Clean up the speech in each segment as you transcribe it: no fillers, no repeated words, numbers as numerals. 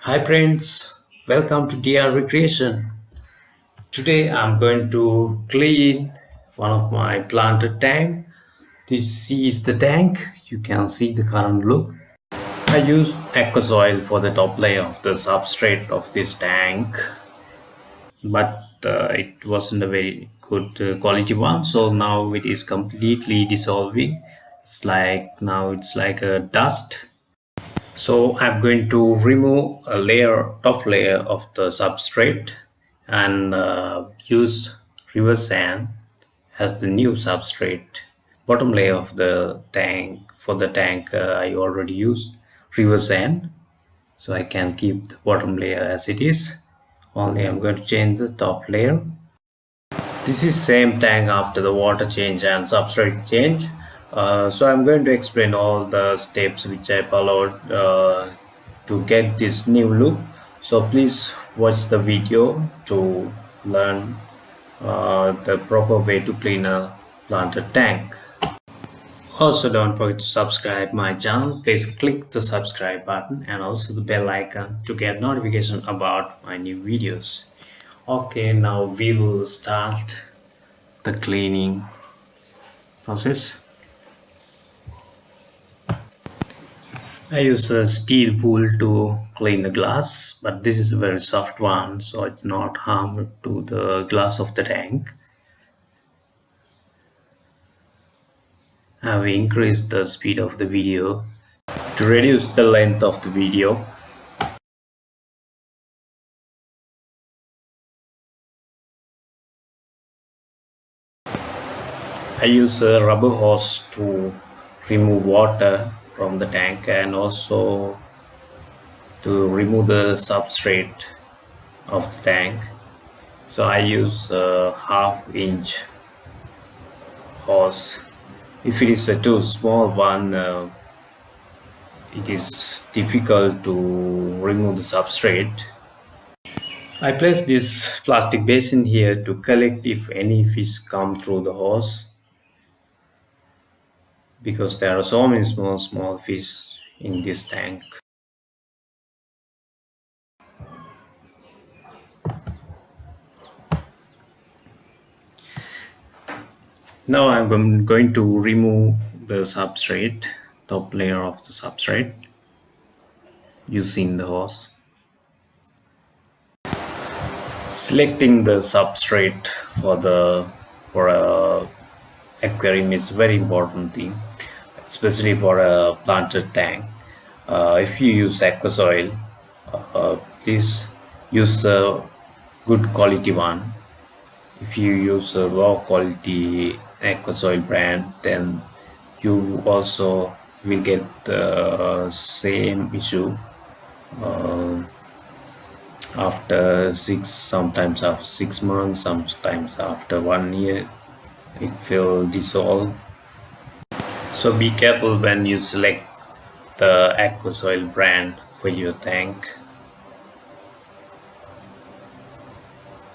Hi friends, welcome to DR Recreation. Today I'm going to clean one of my planted tank. This is the tank. You can see the current look. I used aqua soil for the top layer of the substrate of this tank, but it wasn't a very good quality one. So now it is completely dissolving. It's like a dust. So I'm going to remove a top layer of the substrate and use river sand as the new substrate. Bottom layer of the tank, for the tank I already used river sand, so I can keep the bottom layer as it is. Only I'm going to change the top layer. This is same tank after the water change and substrate change. So I'm going to explain all the steps which I followed to get this new look. So please watch the video to learn the proper way to clean a planted tank. Also, don't forget to subscribe my channel. Please click the subscribe button and also the bell icon to get notification about my new videos. Okay, now we will start the cleaning process. I use a steel wool to clean the glass, but this is a very soft one, so it's not harm to the glass of the tank. I have increased the speed of the video to reduce the length of the video. I use a rubber hose to remove water from the tank and also to remove the substrate of the tank. So I use a half-inch hose. If it is a too small one, it is difficult to remove the substrate. I place this plastic basin here to collect if any fish come through the hose, because there are so many small fish in this tank. Now going to remove the substrate, top layer of the substrate, using the hose. Selecting the substrate for a aquarium is very important thing, especially for a planted tank. If you use aqua soil, please use a good quality one. If you use a low quality aqua soil brand, then you also will get the same issue after sometimes after 6 months, sometimes after 1 year it will dissolve. So be careful when you select the aqua soil brand for your tank,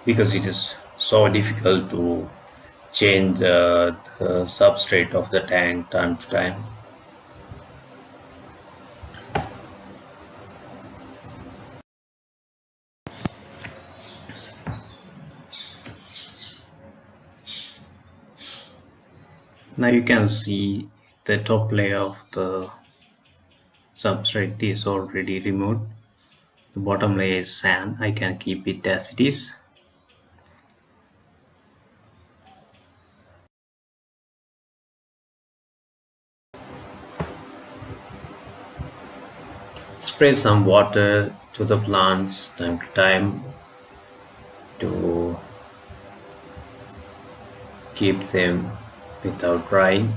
because it is so difficult to change the substrate of the tank time to time. Now you can see the top layer of the substrate is already removed. The bottom layer is sand. I can keep it as it is. Spray some water to the plants time to time to keep them without drying.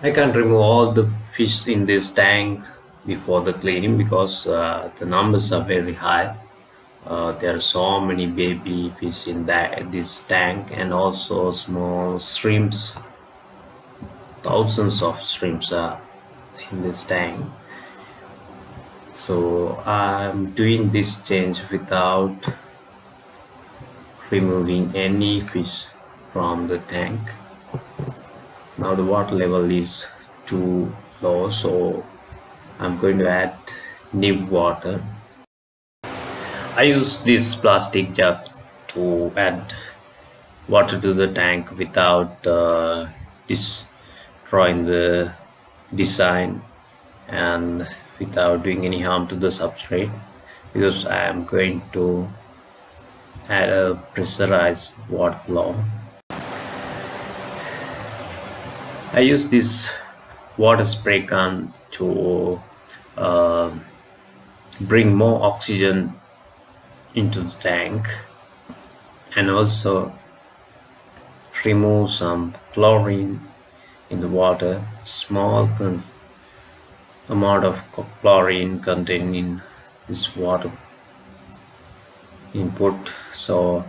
I can't remove all the fish in this tank before the cleaning because the numbers are very high. There are so many baby fish in this tank, and also small shrimps. Thousands of shrimps are in this tank. So I'm doing this change without removing any fish from the tank. Now the water level is too low, so I'm going to add new water. I use this plastic jug to add water to the tank without destroying the design and without doing any harm to the substrate, because I am going to add a pressurized water flow. I use this water spray can to uh, bring more oxygen into the tank and also remove some chlorine in the water. Small amount of chlorine contained in this water input, so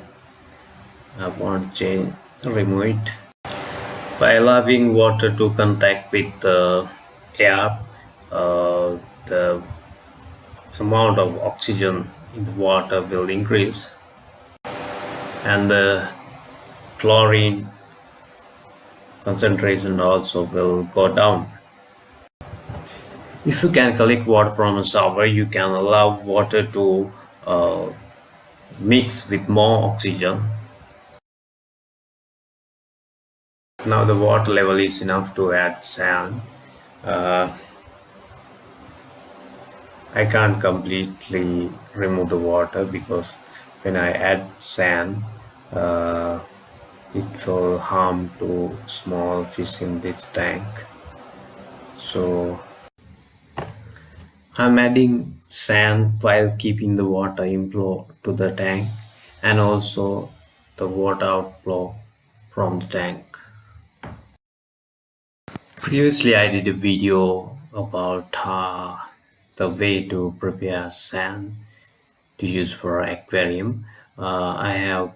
I want to remove it. By allowing water to contact with the air, the amount of oxygen in the water will increase and the chlorine concentration also will go down. If you can collect water from a shower, you can allow water to uh, mix with more oxygen. Now the water level is enough to add sand. uh, I can't completely remove the water because when I add sand, uh, it will harm to small fish in this tank. So I'm adding sand while keeping the water inflow to the tank and also the water outflow from the tank. Previously I did a video about the way to prepare sand to use for aquarium. I have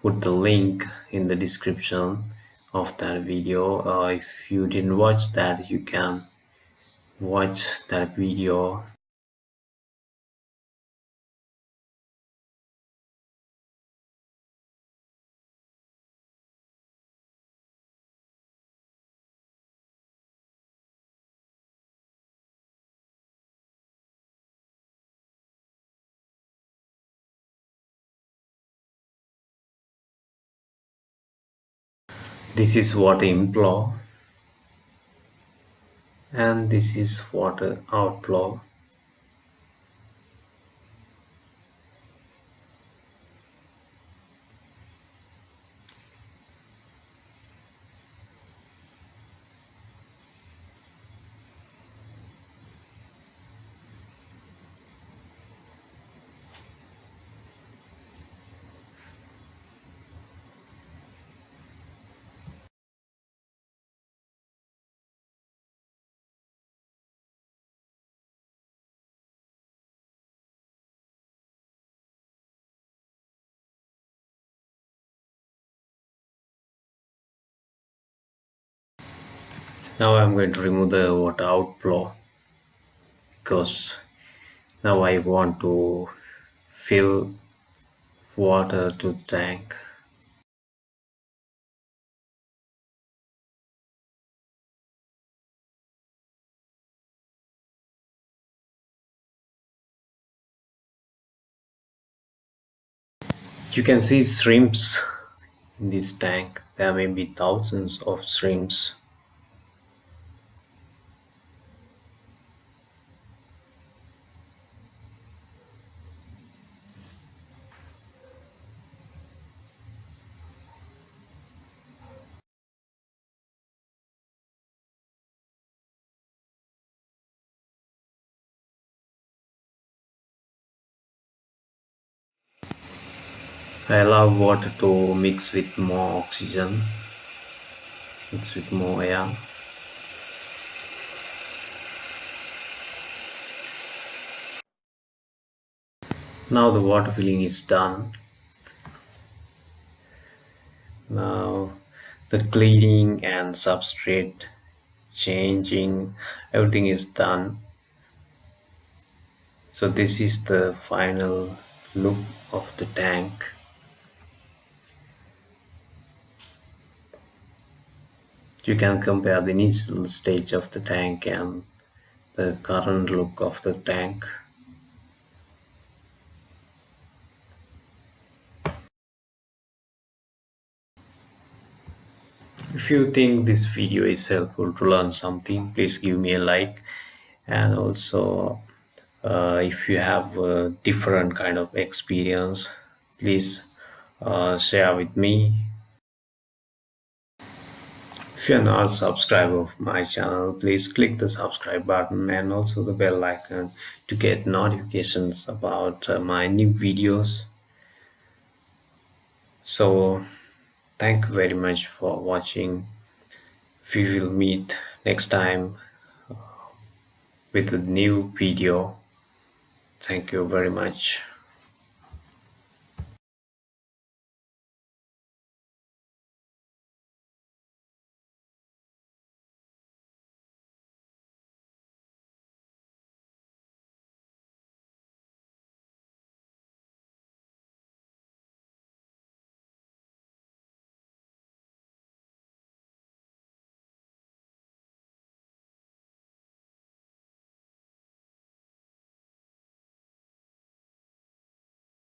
put the link in the description of that video. If you didn't watch that, you can watch that video. This is water inflow and this is water outflow. Now I'm going to remove the water outflow because now I want to fill water to the tank. You can see shrimps in this tank. There may be thousands of shrimps. I allow water to mix with more oxygen, mix with more air. Now the water filling is done. Now the cleaning and substrate changing, everything is done. So this is the final look of the tank. You can compare the initial stage of the tank and the current look of the tank. If you think this video is helpful to learn something, please give me a like. And also, if you have a different kind of experience, please share with me. If you're not a subscriber of my channel, please click the subscribe button and also the bell icon to get notifications about my new videos. So thank you very much for watching. We will meet next time with a new video. Thank you very much.